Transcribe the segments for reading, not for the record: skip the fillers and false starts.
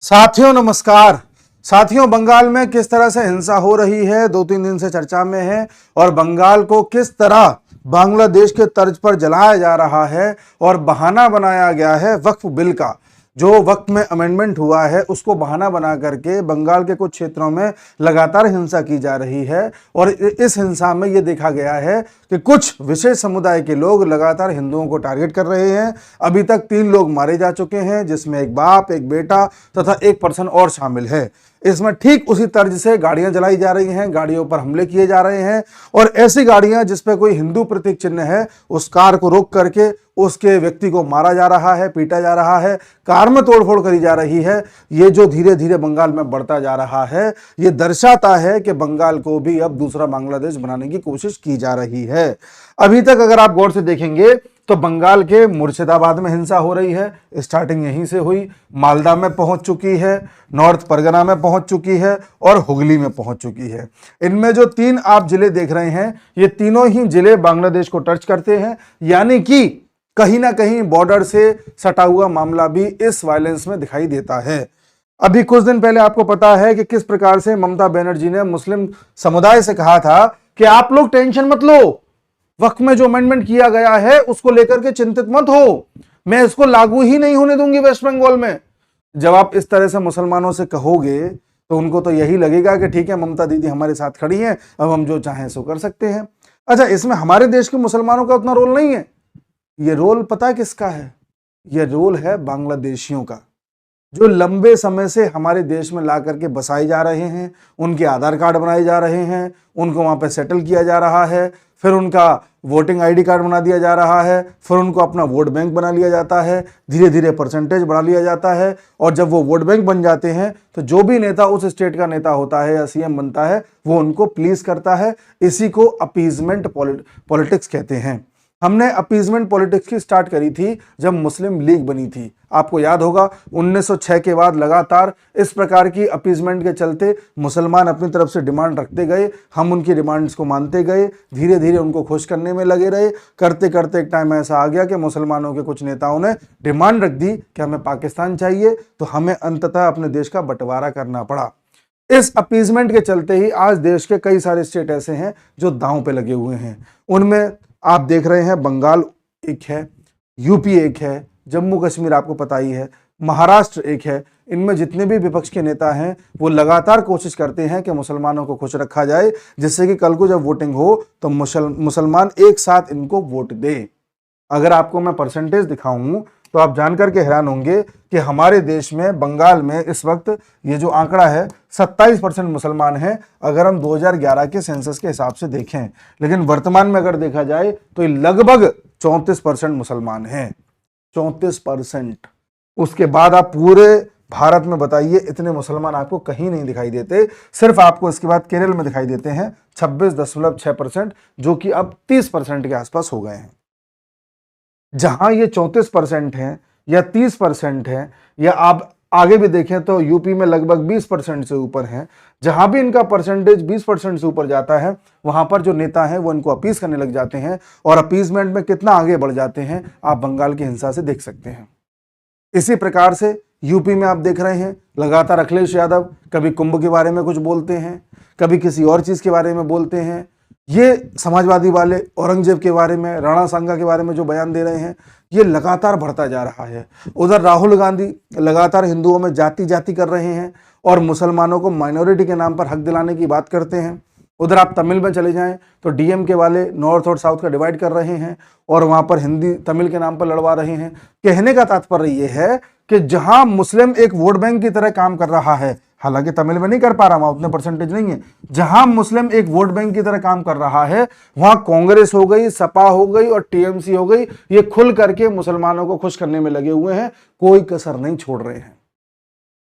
साथियों नमस्कार। साथियों, बंगाल में किस तरह से हिंसा हो रही है 2-3 दिन से चर्चा में है और बंगाल को किस तरह बांग्लादेश के तर्ज पर जलाया जा रहा है और बहाना बनाया गया है वक्फ बिल का। जो वक्त में अमेंडमेंट हुआ है उसको बहाना बना करके बंगाल के कुछ क्षेत्रों में लगातार हिंसा की जा रही है और इस हिंसा में यह देखा गया है कि कुछ विशेष समुदाय के लोग लगातार हिंदुओं को टारगेट कर रहे हैं। अभी तक 3 लोग मारे जा चुके हैं, जिसमें एक बाप, एक बेटा तथा एक पर्सन और शामिल है। इसमें ठीक उसी तर्ज से गाड़ियां जलाई जा रही हैं, गाड़ियों पर हमले किए जा रहे हैं और ऐसी गाड़ियां जिस पर कोई हिंदू प्रतीक चिन्ह है उस कार को रोक करके उसके व्यक्ति को मारा जा रहा है, पीटा जा रहा है, कार में तोड़फोड़ करी जा रही है। ये जो धीरे धीरे बंगाल में बढ़ता जा रहा है, ये दर्शाता है कि बंगाल को भी अब दूसरा बांग्लादेश बनाने की कोशिश की जा रही है। अभी तक अगर आप गौर से देखेंगे तो बंगाल के मुर्शिदाबाद में हिंसा हो रही है, स्टार्टिंग यहीं से हुई, मालदा में पहुंच चुकी है, नॉर्थ परगना में पहुंच चुकी है और हुगली में पहुंच चुकी है। इनमें जो 3 आप जिले देख रहे हैं, ये तीनों ही जिले बांग्लादेश को टच करते हैं, यानी कि कहीं ना कहीं बॉर्डर से सटा हुआ मामला भी इस वायलेंस में दिखाई देता है। अभी कुछ दिन पहले आपको पता है कि किस प्रकार से ममता बनर्जी ने मुस्लिम समुदाय से कहा था कि आप लोग टेंशन मत लो, वक्त में जो अमेंडमेंट किया गया है उसको लेकर के चिंतित मत हो, मैं इसको लागू ही नहीं होने दूंगी वेस्ट बंगाल में। जब आप इस तरह से मुसलमानों से कहोगे तो उनको तो यही लगेगा कि ठीक है, ममता दीदी हमारे साथ खड़ी हैं, अब हम जो चाहें सो कर सकते हैं। अच्छा, इसमें हमारे देश के मुसलमानों का उतना रोल नहीं है। ये रोल पता है किसका है? ये रोल है बांग्लादेशियों का, जो लंबे समय से हमारे देश में ला करके बसाए जा रहे हैं, उनके आधार कार्ड बनाए जा रहे हैं, उनको वहां पे सेटल किया जा रहा है, फिर उनका वोटिंग आईडी कार्ड बना दिया जा रहा है, फिर उनको अपना वोट बैंक बना लिया जाता है, धीरे धीरे परसेंटेज बढ़ा लिया जाता है और जब वो वोट बैंक बन जाते हैं तो जो भी नेता उस स्टेट का नेता होता है या सीएम बनता है वो उनको प्लीज करता है। इसी को अपीजमेंट पॉलिटिक्स कहते हैं। हमने अपीजमेंट पॉलिटिक्स की स्टार्ट करी थी जब मुस्लिम लीग बनी थी। आपको याद होगा 1906 के बाद लगातार इस प्रकार की अपीजमेंट के चलते मुसलमान अपनी तरफ से डिमांड रखते गए, हम उनकी डिमांड्स को मानते गए, धीरे धीरे उनको खुश करने में लगे रहे। करते करते एक टाइम ऐसा आ गया कि मुसलमानों के कुछ नेताओं ने डिमांड रख दी कि हमें पाकिस्तान चाहिए, तो हमें अंततः अपने देश का बंटवारा करना पड़ा। इस अपीजमेंट के चलते ही आज देश के कई सारे स्टेट ऐसे हैं जो दांव पे लगे हुए हैं। उनमें आप देख रहे हैं बंगाल एक है, यूपी एक है, जम्मू कश्मीर आपको पता ही है, महाराष्ट्र एक है। इनमें जितने भी विपक्ष के नेता हैं वो लगातार कोशिश करते हैं कि मुसलमानों को खुश रखा जाए, जिससे कि कल को जब वोटिंग हो तो मुसलमान एक साथ इनको वोट दें। अगर आपको मैं परसेंटेज दिखाऊं तो आप जानकर के हैरान होंगे कि हमारे देश में बंगाल में इस वक्त ये जो आंकड़ा है 27% मुसलमान हैं, अगर हम 2011 के सेंसस के हिसाब से देखें। लेकिन वर्तमान में अगर देखा जाए तो ये लगभग 34% मुसलमान हैं, 34%। उसके बाद आप पूरे भारत में बताइए इतने मुसलमान आपको कहीं नहीं दिखाई देते। सिर्फ आपको इसके बाद केरल में दिखाई देते हैं 26.6%, जो कि अब 30% के आसपास हो गए हैं। जहां ये 34% हैं या 30% हैं, या आप आगे भी देखें तो यूपी में लगभग 20% से ऊपर हैं। जहां भी इनका परसेंटेज 20% से ऊपर जाता है वहां पर जो नेता हैं वो इनको अपीज करने लग जाते हैं और अपीजमेंट में कितना आगे बढ़ जाते हैं आप बंगाल की हिंसा से देख सकते हैं। इसी प्रकार से यूपी में आप देख रहे हैं लगातार अखिलेश यादव कभी कुंभ के बारे में कुछ बोलते हैं, कभी किसी और चीज के बारे में बोलते हैं। ये समाजवादी वाले औरंगजेब के बारे में, राणा सांगा के बारे में जो बयान दे रहे हैं, ये लगातार बढ़ता जा रहा है। उधर राहुल गांधी लगातार हिंदुओं में जाति जाति कर रहे हैं और मुसलमानों को माइनॉरिटी के नाम पर हक दिलाने की बात करते हैं। उधर आप तमिल में चले जाएं तो डीएमके वाले नॉर्थ और साउथ का डिवाइड कर रहे हैं और वहां पर हिंदी तमिल के नाम पर लड़वा रहे हैं। कहने का तात्पर्य यह है कि जहां मुस्लिम एक वोट बैंक की तरह काम कर रहा है, हालांकि तमिल में नहीं कर पा रहा, वहां उतने परसेंटेज नहीं है, जहां मुस्लिम एक वोट बैंक की तरह काम कर रहा है वहां कांग्रेस हो गई, सपा हो गई और टीएमसी हो गई, ये खुल करके मुसलमानों को खुश करने में लगे हुए हैं, कोई कसर नहीं छोड़ रहे हैं।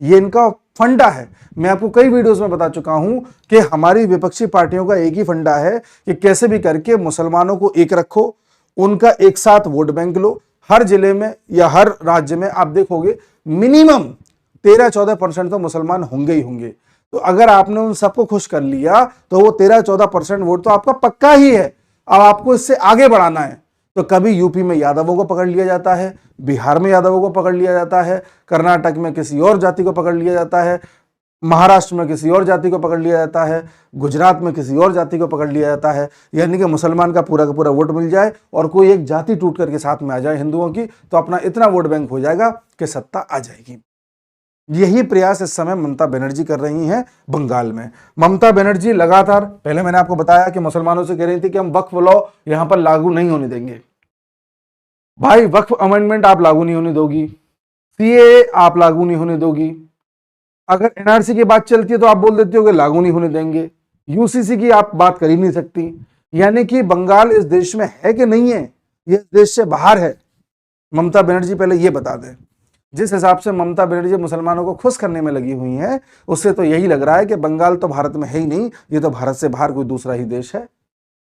ये इनका फंडा है। मैं आपको कई वीडियोस में बता चुका हूं कि हमारी विपक्षी पार्टियों का एक ही फंडा है कि कैसे भी करके मुसलमानों को एक रखो, उनका एक साथ वोट बैंक लो। हर जिले में या हर राज्य में आप देखोगे मिनिमम 13-14% तो मुसलमान होंगे ही होंगे। तो अगर आपने उन सबको खुश कर लिया तो वो 13-14% वोट तो आपका पक्का ही है। अब आपको इससे आगे बढ़ाना है। तो कभी यूपी में यादवों को पकड़ लिया जाता है, बिहार में यादवों को पकड़ लिया जाता है, कर्नाटक में किसी और जाति को पकड़ लिया जाता है, महाराष्ट्र में किसी और जाति को पकड़ लिया जाता है, गुजरात में किसी और जाति को पकड़ लिया जाता है। यानी कि मुसलमान का पूरा वोट मिल जाए और कोई एक जाति टूट करके साथ में आ जाए हिंदुओं की, तो अपना इतना वोट बैंक हो जाएगा कि सत्ता आ जाएगी। यही प्रयास इस समय ममता बनर्जी कर रही हैं बंगाल में। ममता बनर्जी लगातार, पहले मैंने आपको बताया कि मुसलमानों से कह रही थी कि हम वक्फ लॉ यहां पर लागू नहीं होने देंगे। भाई वक्फ अमेंडमेंट आप लागू नहीं होने दोगी, सीए आप लागू नहीं होने दोगी, अगर एनआरसी की बात चलती है तो आप बोल देते हो कि लागू नहीं होने देंगे, यूसीसी की आप बात कर ही नहीं सकती। यानी कि बंगाल इस देश में है कि नहीं है, ये देश से बाहर है। ममता बनर्जी पहले ये बता दें। जिस हिसाब से ममता बनर्जी मुसलमानों को खुश करने में लगी हुई है, उससे तो यही लग रहा है कि बंगाल तो भारत में है ही नहीं, ये तो भारत से बाहर कोई दूसरा ही देश है,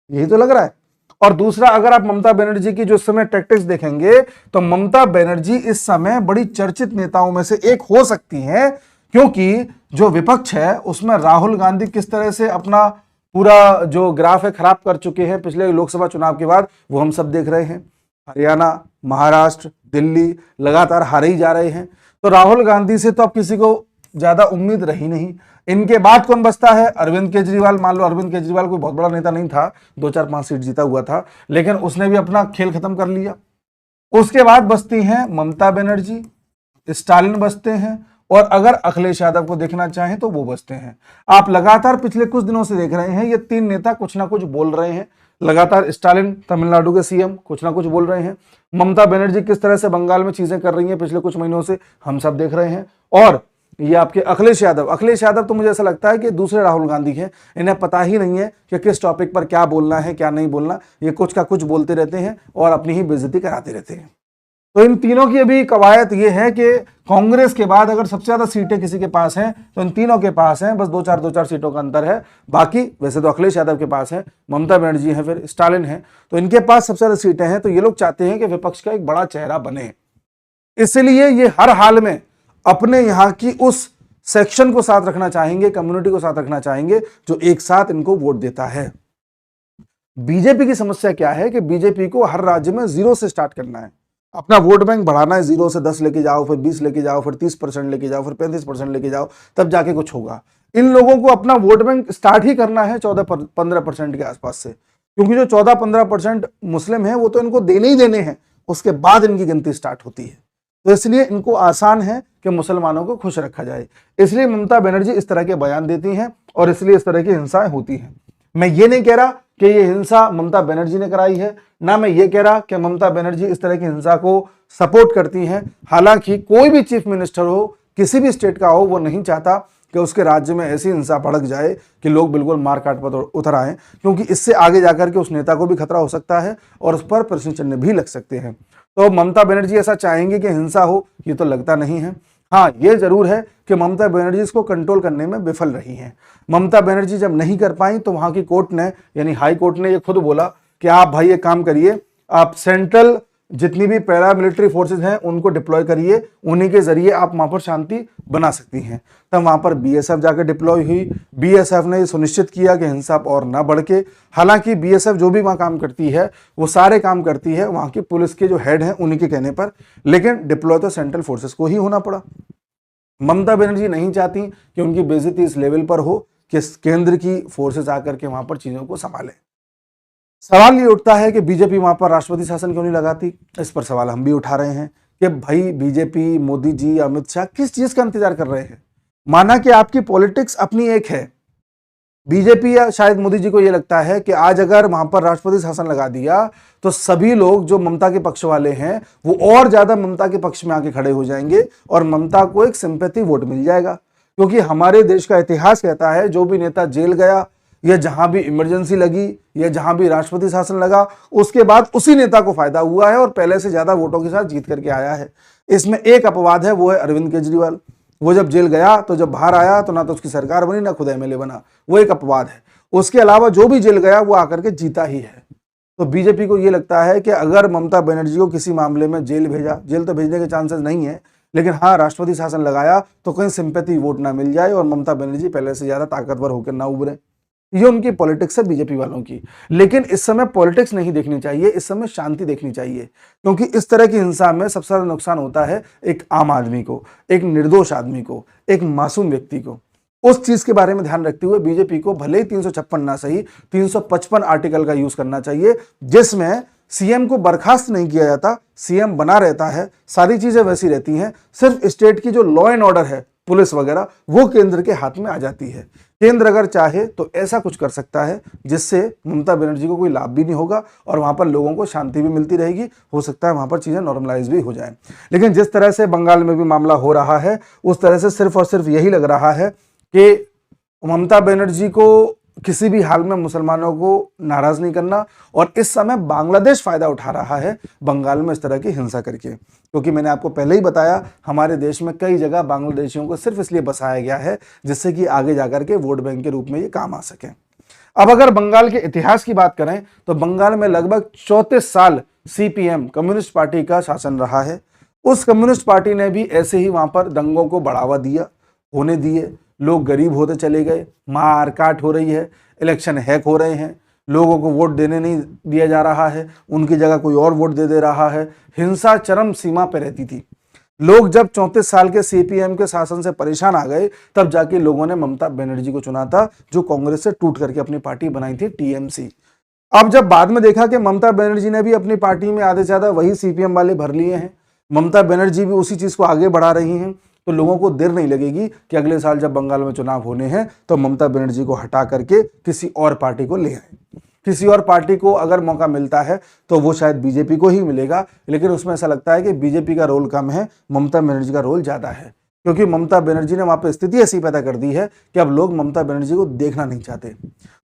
यही तो लग रहा है। और दूसरा, अगर आप ममता बनर्जी की जो इस समय टैक्टिक्स देखेंगे तो ममता बनर्जी इस समय बड़ी चर्चित नेताओं में से एक हो सकती है, क्योंकि जो विपक्ष है उसमें राहुल गांधी किस तरह से अपना पूरा जो ग्राफ है खराब कर चुके हैं पिछले लोकसभा चुनाव के बाद, वो हम सब देख रहे हैं। हरियाणा, महाराष्ट्र, दिल्ली लगातार हारे ही जा रहे हैं। तो राहुल गांधी से तो अब किसी को ज्यादा उम्मीद रही नहीं। इनके बाद कौन बचता है? अरविंद केजरीवाल। मान लो अरविंद केजरीवाल कोई बहुत बड़ा नेता नहीं था, 2-4-5 सीट जीता हुआ था, लेकिन उसने भी अपना खेल खत्म कर लिया। उसके बाद बचती हैं ममता बनर्जी, स्टालिन बचते हैं, और अगर अखिलेश यादव को देखना चाहें तो वो बचते हैं। आप लगातार पिछले कुछ दिनों से देख रहे हैं ये तीन नेता कुछ ना कुछ बोल रहे हैं। लगातार स्टालिन तमिलनाडु के सीएम कुछ ना कुछ बोल रहे हैं, ममता बनर्जी किस तरह से बंगाल में चीजें कर रही हैं पिछले कुछ महीनों से हम सब देख रहे हैं, और ये आपके अखिलेश यादव तो मुझे ऐसा लगता है कि दूसरे राहुल गांधी हैं। इन्हें पता ही नहीं है कि किस टॉपिक पर क्या बोलना है क्या नहीं बोलना, ये कुछ का कुछ बोलते रहते हैं और अपनी ही बेइज्जती कराते रहते हैं। तो इन तीनों की अभी कवायद ये है कि कांग्रेस के बाद अगर सबसे ज्यादा सीटें किसी के पास हैं तो इन तीनों के पास हैं, बस 2-4 सीटों का अंतर है। बाकी वैसे तो अखिलेश यादव के पास है, ममता बनर्जी है, फिर स्टालिन है, तो इनके पास सबसे ज्यादा सीटें हैं। तो ये लोग चाहते हैं कि विपक्ष का एक बड़ा चेहरा बने, इसलिए ये हर हाल में अपने यहाँ की उस सेक्शन को साथ रखना चाहेंगे, कम्युनिटी को साथ रखना चाहेंगे जो एक साथ इनको वोट देता है। बीजेपी की समस्या क्या है कि बीजेपी को हर राज्य में 0 से स्टार्ट करना है, अपना वोट बैंक बढ़ाना है। 0 से 10 लेके जाओ, फिर 20 लेके जाओ, फिर 30% लेके जाओ, फिर 35% लेके जाओ, तब जाके कुछ होगा। इन लोगों को अपना वोट बैंक स्टार्ट ही करना है 14-15% के आसपास से, क्योंकि जो 14-15% मुस्लिम है वो तो इनको देने ही देने हैं, उसके बाद इनकी गिनती स्टार्ट होती है। तो इसलिए इनको आसान है कि मुसलमानों को खुश रखा जाए, इसलिए ममता बनर्जी इस तरह के बयान देती हैं और इसलिए इस तरह की हिंसाएं होती हैं। मैं ये नहीं कह रहा कि ये हिंसा ममता बनर्जी ने कराई है, ना मैं ये कह रहा कि ममता बनर्जी इस तरह की हिंसा को सपोर्ट करती हैं। हालांकि कोई भी चीफ मिनिस्टर हो, किसी भी स्टेट का हो, वो नहीं चाहता कि उसके राज्य में ऐसी हिंसा भड़क जाए कि लोग बिल्कुल मारकाट पर उतर आए, क्योंकि इससे आगे जाकर के उस नेता को भी खतरा हो सकता है और उस पर प्रश्न चिन्ह भी लग सकते हैं। तो ममता बनर्जी ऐसा चाहेंगे कि हिंसा हो, ये तो लगता नहीं है। हाँ, ये जरूर है कि ममता बनर्जी इसको कंट्रोल करने में विफल रही हैं। ममता बनर्जी जब नहीं कर पाई तो वहां की कोर्ट ने, यानी हाई कोर्ट ने ये खुद बोला कि आप भाई एक काम करिए, आप सेंट्रल जितनी भी पैरा मिलिट्री फोर्सेज हैं उनको डिप्लॉय करिए, उन्हीं के जरिए आप वहां पर शांति बना सकती हैं। तब वहां पर बीएसएफ जाकर डिप्लॉय हुई। बीएसएफ ने सुनिश्चित किया कि हिंसा और ना बढ़ के, हालांकि बीएसएफ जो भी वहां काम करती है वो सारे काम करती है वहां की पुलिस के जो हेड हैं उन्हीं के कहने पर, लेकिन डिप्लॉय तो सेंट्रल फोर्सेस को ही होना पड़ा। ममता बनर्जी नहीं चाहती कि उनकी बेइज्जती इस लेवल पर हो कि केंद्र की फोर्सेस आकर के वहां पर चीजों को संभाले। सवाल ये उठता है कि बीजेपी वहां पर राष्ट्रपति शासन क्यों नहीं लगाती। इस पर सवाल हम भी उठा रहे हैं कि भाई बीजेपी, मोदी जी, अमित शाह किस चीज का इंतजार कर रहे हैं। माना कि आपकी पॉलिटिक्स अपनी एक है, बीजेपी या शायद मोदी जी को यह लगता है कि आज अगर वहां पर राष्ट्रपति शासन लगा दिया तो सभी लोग जो ममता के पक्ष वाले हैं वो और ज्यादा ममता के पक्ष में आके खड़े हो जाएंगे और ममता को एक सिंपैथी वोट मिल जाएगा। क्योंकि हमारे देश का इतिहास कहता है जो भी नेता जेल गया या जहां भी इमरजेंसी लगी या जहां भी राष्ट्रपति शासन लगा, उसके बाद उसी नेता को फायदा हुआ है और पहले से ज्यादा वोटों के साथ जीत करके आया है। इसमें एक अपवाद है, वो है अरविंद केजरीवाल। वो जब जेल गया तो जब बाहर आया तो ना तो उसकी सरकार बनी ना खुद एमएलए बना, वो एक अपवाद है। उसके अलावा जो भी जेल गया वो आकर के जीता ही है। तो बीजेपी को ये लगता है कि अगर ममता बनर्जी को किसी मामले में जेल भेजा, जेल तो भेजने के चांसेस नहीं है, लेकिन हाँ राष्ट्रपति शासन लगाया तो कहीं सिंपैथी वोट ना मिल जाए और ममता बनर्जी पहले से ज्यादा ताकतवर होकर ना उभरे। ये उनकी पॉलिटिक्स है बीजेपी वालों की। लेकिन इस समय पॉलिटिक्स नहीं देखनी चाहिए, इस समय शांति देखनी चाहिए, क्योंकि इस तरह की हिंसा में सबसे ज्यादा नुकसान होता है एक आम आदमी को, एक निर्दोष आदमी को, एक मासूम व्यक्ति को। उस चीज के बारे में ध्यान रखते हुए बीजेपी को भले ही 356 ना सही 355 आर्टिकल का यूज करना चाहिए, जिसमें सीएम को बर्खास्त नहीं किया जाता, सीएम बना रहता है, सारी चीजें वैसी रहती हैं, सिर्फ स्टेट की जो लॉ एंड ऑर्डर है, पुलिस वगैरह, वो केंद्र के हाथ में आ जाती है। केंद्र अगर चाहे तो ऐसा कुछ कर सकता है जिससे ममता बनर्जी को कोई लाभ भी नहीं होगा और वहां पर लोगों को शांति भी मिलती रहेगी, हो सकता है वहां पर चीजें नॉर्मलाइज भी हो जाए। लेकिन जिस तरह से बंगाल में भी मामला हो रहा है, उस तरह से सिर्फ और सिर्फ यही लग रहा है कि ममता बनर्जी को किसी भी हाल में मुसलमानों को नाराज नहीं करना, और इस समय बांग्लादेश फायदा उठा रहा है बंगाल में इस तरह की हिंसा करके, क्योंकि मैंने आपको पहले ही बताया हमारे देश में कई जगह बांग्लादेशियों को सिर्फ इसलिए बसाया गया है जिससे कि आगे जाकर के वोट बैंक के रूप में ये काम आ सके। अब अगर बंगाल के इतिहास की बात करें तो बंगाल में लगभग 34 साल सीपीएम कम्युनिस्ट पार्टी का शासन रहा है। उस कम्युनिस्ट पार्टी ने भी ऐसे ही वहां पर दंगों को बढ़ावा दिया, होने दिए, लोग गरीब होते चले गए, मार काट हो रही है, इलेक्शन हैक हो रहे हैं, लोगों को वोट देने नहीं दिया जा रहा है, उनकी जगह कोई और वोट दे रहा है, हिंसा चरम सीमा पर रहती थी। लोग जब 34 साल के सीपीएम के शासन से परेशान आ गए, तब जाके लोगों ने ममता बनर्जी को चुना था, जो कांग्रेस से टूट करके अपनी पार्टी बनाई थी टीएमसी। अब जब बाद में देखा कि ममता बनर्जी ने भी अपनी पार्टी में आधे से ज्यादा वही सीपीएम वाले भर लिए हैं, ममता बनर्जी भी उसी चीज को आगे बढ़ा रही हैं, तो लोगों को देर नहीं लगेगी कि अगले साल जब बंगाल में चुनाव होने हैं तो ममता बनर्जी को हटा करके किसी और पार्टी को ले आए। किसी और पार्टी को अगर मौका मिलता है तो वो शायद बीजेपी को ही मिलेगा, लेकिन उसमें ऐसा लगता है कि बीजेपी का रोल कम है, ममता बनर्जी का रोल ज्यादा है, क्योंकि ममता बनर्जी ने वहां पर स्थिति ऐसी पैदा कर दी है कि अब लोग ममता बनर्जी को देखना नहीं चाहते।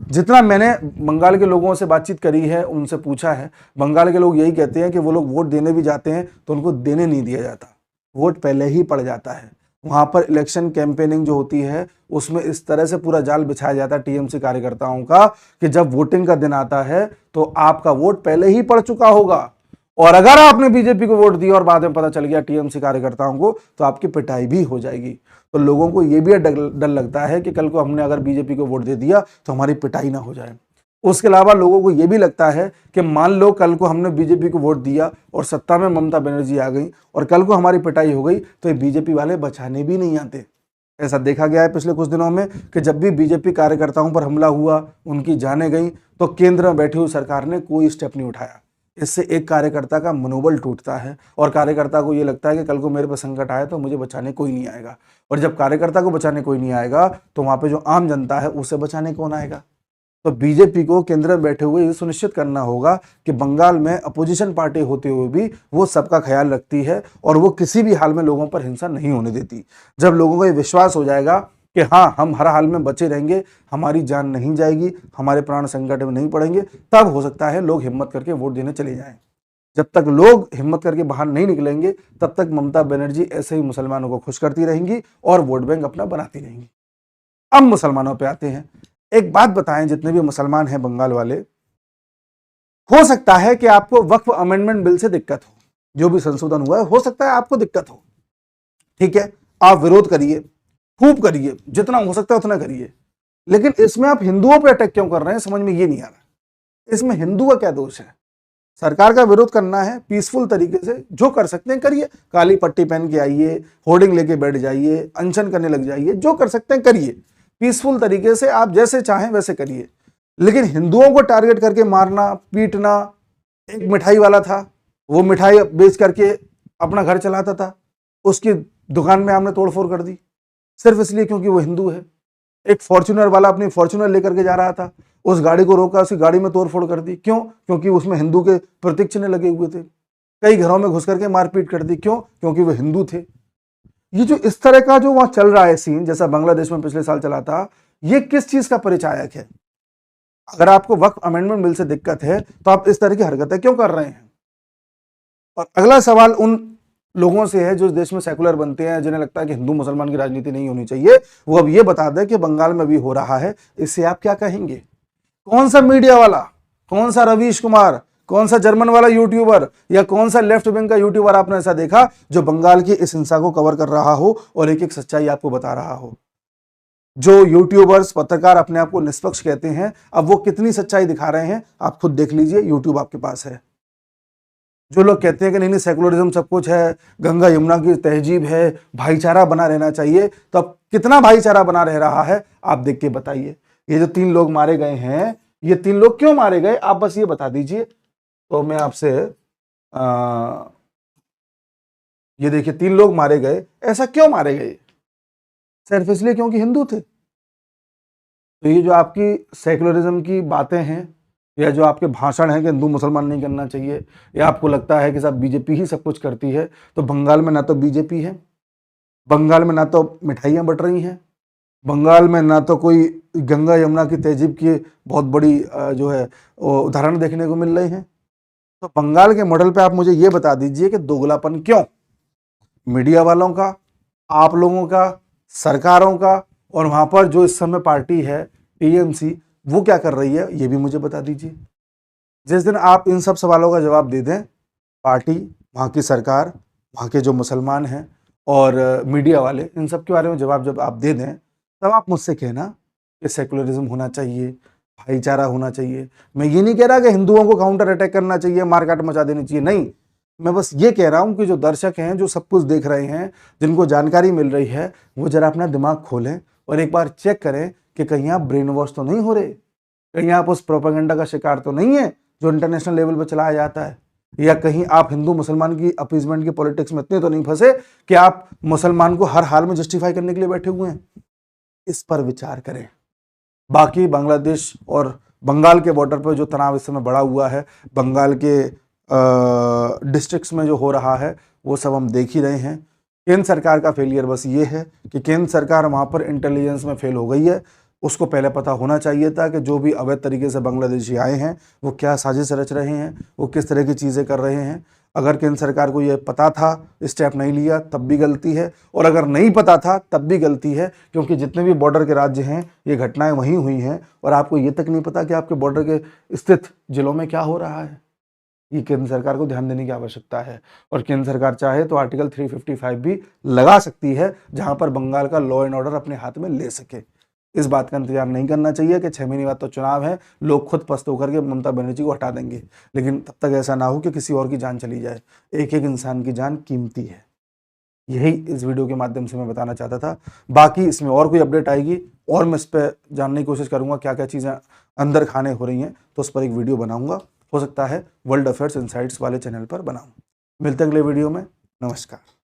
जितना मैंने बंगाल के लोगों से बातचीत करी है, उनसे पूछा है, बंगाल के लोग यही कहते हैं कि वो लोग वोट देने भी जाते हैं तो उनको देने नहीं दिया जाता, वोट पहले ही पड़ जाता है। वहां पर इलेक्शन कैंपेनिंग जो होती है उसमें इस तरह से पूरा जाल बिछाया जाता है टीएमसी कार्यकर्ताओं का कि जब वोटिंग का दिन आता है तो आपका वोट पहले ही पड़ चुका होगा, और अगर आपने बीजेपी को वोट दिया और बाद में पता चल गया टीएमसी कार्यकर्ताओं को, तो आपकी पिटाई भी हो जाएगी। तो लोगों को यह भी डर लगता है कि कल को हमने अगर बीजेपी को वोट दे दिया तो हमारी पिटाई ना हो जाए। उसके अलावा लोगों को यह भी लगता है कि मान लो कल को हमने बीजेपी को वोट दिया और सत्ता में ममता बनर्जी आ गई और कल को हमारी पिटाई हो गई तो ये बीजेपी वाले बचाने भी नहीं आते। ऐसा देखा गया है पिछले कुछ दिनों में कि जब भी बीजेपी कार्यकर्ताओं पर हमला हुआ, उनकी जानें गई, तो केंद्र में बैठी हुई सरकार ने कोई स्टेप नहीं उठाया। इससे एक कार्यकर्ता का मनोबल टूटता है और कार्यकर्ता को यह लगता है कि कल को मेरे पर संकट आए तो मुझे बचाने कोई नहीं आएगा, और जब कार्यकर्ता को बचाने कोई नहीं आएगा तो वहां पे जो आम जनता है उसे बचाने कौन आएगा। तो बीजेपी को केंद्र में बैठे हुए ये सुनिश्चित करना होगा कि बंगाल में अपोजिशन पार्टी होते हुए भी वो सबका ख्याल रखती है और वो किसी भी हाल में लोगों पर हिंसा नहीं होने देती। जब लोगों को ये विश्वास हो जाएगा कि हाँ हम हर हाल में बचे रहेंगे, हमारी जान नहीं जाएगी, हमारे प्राण संकट में नहीं पड़ेंगे, तब हो सकता है लोग हिम्मत करके वोट देने चले जाएं। जब तक लोग हिम्मत करके बाहर नहीं निकलेंगे तब तक ममता बनर्जी ऐसे ही मुसलमानों को खुश करती रहेंगी और वोट बैंक अपना बनाती रहेंगी। अब मुसलमानों पे आते हैं। एक बात बताएं, जितने भी मुसलमान हैं बंगाल वाले, हो सकता है कि आपको वक्फ अमेंडमेंट बिल से दिक्कत हो, जो भी संशोधन हुआ है हो सकता है आपको दिक्कत हो, ठीक है, आप विरोध करिए, खूब करिए, जितना हो सकता है उतना करिए, लेकिन इसमें आप हिंदुओं पे अटैक क्यों कर रहे हैं, समझ में ये नहीं आ रहा। इसमें हिंदू का क्या दोष है? सरकार का विरोध करना है, पीसफुल तरीके से जो कर सकते हैं करिए, काली पट्टी पहन के आइए, होर्डिंग लेके बैठ जाइए, अनशन करने लग जाइए, जो कर सकते हैं करिए, पीसफुल तरीके से आप जैसे चाहें वैसे करिए। लेकिन हिंदुओं को टारगेट करके मारना, पीटना, एक मिठाई वाला था, वो मिठाई बेच करके अपना घर चलाता था, उसकी दुकान में आपने तोड़फोड़ कर दी सिर्फ इसलिए क्योंकि वो हिंदू है। एक फॉर्च्यूनर वाला अपनी फॉर्च्यूनर लेकर के जा रहा था, उस गाड़ी को रोका, उसकी गाड़ी में तोड़फोड़ कर दी, क्यों? क्योंकि उसमें हिंदू के प्रतीक चिन्ह लगे हुए थे। कई घरों में घुस करके मारपीट कर दी, क्यों? क्योंकि वो हिंदू थे। ये जो इस तरह का जो वहां चल रहा है सीन, जैसा बांग्लादेश में पिछले साल चला था, ये किस चीज का परिचायक है? अगर आपको वक्फ अमेंडमेंट बिल से दिक्कत है तो आप इस तरह की हरकतें क्यों कर रहे हैं? और अगला सवाल उन लोगों से है जो इस देश में सेकुलर बनते हैं, जिन्हें लगता है कि हिंदू मुसलमान की राजनीति नहीं होनी चाहिए, वो अब ये बता दें कि बंगाल में भी हो रहा है, इससे आप क्या कहेंगे? कौन सा मीडिया वाला, कौन सा रवीश कुमार, कौन सा जर्मन वाला यूट्यूबर या कौन सा लेफ्ट विंग का यूट्यूबर आपने ऐसा देखा जो बंगाल की इस हिंसा को कवर कर रहा हो और एक एक सच्चाई आपको बता रहा हो? जो यूट्यूबर्स पत्रकार अपने आप को निष्पक्ष कहते हैं, अब वो कितनी सच्चाई दिखा रहे हैं आप खुद देख लीजिए, यूट्यूब आपके पास है। जो लोग कहते हैं कि नहीं नहीं सेकुलरिज्म सब कुछ है, गंगा यमुना की तहजीब है, भाईचारा बना रहना चाहिए, तो अब कितना भाईचारा बना रह रहा है आप देख के बताइए। ये जो 3 लोग मारे गए हैं, ये 3 लोग क्यों मारे गए आप बस ये बता दीजिए। तो मैं आपसे ये देखिए 3 लोग मारे गए, ऐसा क्यों मारे गए? सिर्फ इसलिए क्योंकि हिंदू थे। तो ये जो आपकी सेकुलरिज्म की बातें हैं या जो आपके भाषण हैं कि हिंदू मुसलमान नहीं करना चाहिए, या आपको लगता है कि साहब बीजेपी ही सब कुछ करती है, तो बंगाल में ना तो बीजेपी है, बंगाल में ना तो मिठाइयाँ बट रही हैं, बंगाल में ना तो कोई गंगा यमुना की तहजीब की बहुत बड़ी जो है उदाहरण देखने को मिल रहे हैं। तो बंगाल के मॉडल पे आप मुझे ये बता दीजिए कि दोगलापन क्यों? मीडिया वालों का, आप लोगों का, सरकारों का, और वहां पर जो इस समय पार्टी है टीएमसी, वो क्या कर रही है ये भी मुझे बता दीजिए। जिस दिन आप इन सब सवालों का जवाब दे दें, पार्टी, वहाँ की सरकार, वहाँ के जो मुसलमान हैं और मीडिया वाले, इन सब के बारे में जवाब जब आप दे दें, तब आप मुझसे कहना कि सेकुलरिज्म होना चाहिए, भाईचारा होना चाहिए। मैं ये नहीं कह रहा कि हिंदुओं को काउंटर अटैक करना चाहिए, मारकाट मचा देनी चाहिए, नहीं। मैं बस ये कह रहा हूँ कि जो दर्शक हैं, जो सब कुछ देख रहे हैं, जिनको जानकारी मिल रही है, वो जरा अपना दिमाग खोलें और एक बार चेक करें कि कहीं आप ब्रेन वॉश तो नहीं हो रहे, कहीं आप उस प्रोपेगेंडा का शिकार तो नहीं है जो इंटरनेशनल लेवल पर चलाया जाता है, या कहीं आप हिंदू मुसलमान की अपीजमेंट की पॉलिटिक्स में इतने तो नहीं फंसे कि आप मुसलमान को हर हाल में जस्टिफाई करने के लिए बैठे हुए हैं। इस पर विचार करें। बाकी बांग्लादेश और बंगाल के बॉर्डर पर जो तनाव इस समय बढ़ा हुआ है, बंगाल के डिस्ट्रिक्ट्स में जो हो रहा है, वो सब हम देख ही रहे हैं। केंद्र सरकार का फेलियर बस ये है कि केंद्र सरकार वहाँ पर इंटेलिजेंस में फेल हो गई है। उसको पहले पता होना चाहिए था कि जो भी अवैध तरीके से बांग्लादेशी आए हैं वो क्या साजिश रच रहे हैं, वो किस तरह की चीज़ें कर रहे हैं। अगर केंद्र सरकार को ये पता था, स्टेप नहीं लिया, तब भी गलती है, और अगर नहीं पता था तब भी गलती है, क्योंकि जितने भी बॉर्डर के राज्य हैं ये घटनाएं वहीं हुई हैं और आपको ये तक नहीं पता कि आपके बॉर्डर के स्थित जिलों में क्या हो रहा है। ये केंद्र सरकार को ध्यान देने की आवश्यकता है, और केंद्र सरकार चाहे तो आर्टिकल 355 भी लगा सकती है, जहां पर बंगाल का लॉ एंड ऑर्डर अपने हाथ में ले सके। इस बात का इंतजार नहीं करना चाहिए कि 6 महीने बाद तो चुनाव है, लोग खुद पस्त होकर के ममता बनर्जी को हटा देंगे, लेकिन तब तक ऐसा ना हो कि किसी और की जान चली जाए। एक एक इंसान की जान कीमती है। यही इस वीडियो के माध्यम से मैं बताना चाहता था। बाकी इसमें और कोई अपडेट आएगी और मैं इस पर जानने की कोशिश करूंगा क्या क्या चीज़ें अंदर खाने हो रही हैं, तो उस पर एक वीडियो बनाऊंगा। हो सकता है वर्ल्ड अफेयर्स इनसाइट्स वाले चैनल पर बनाऊं। मिलते हैं अगले वीडियो में। नमस्कार।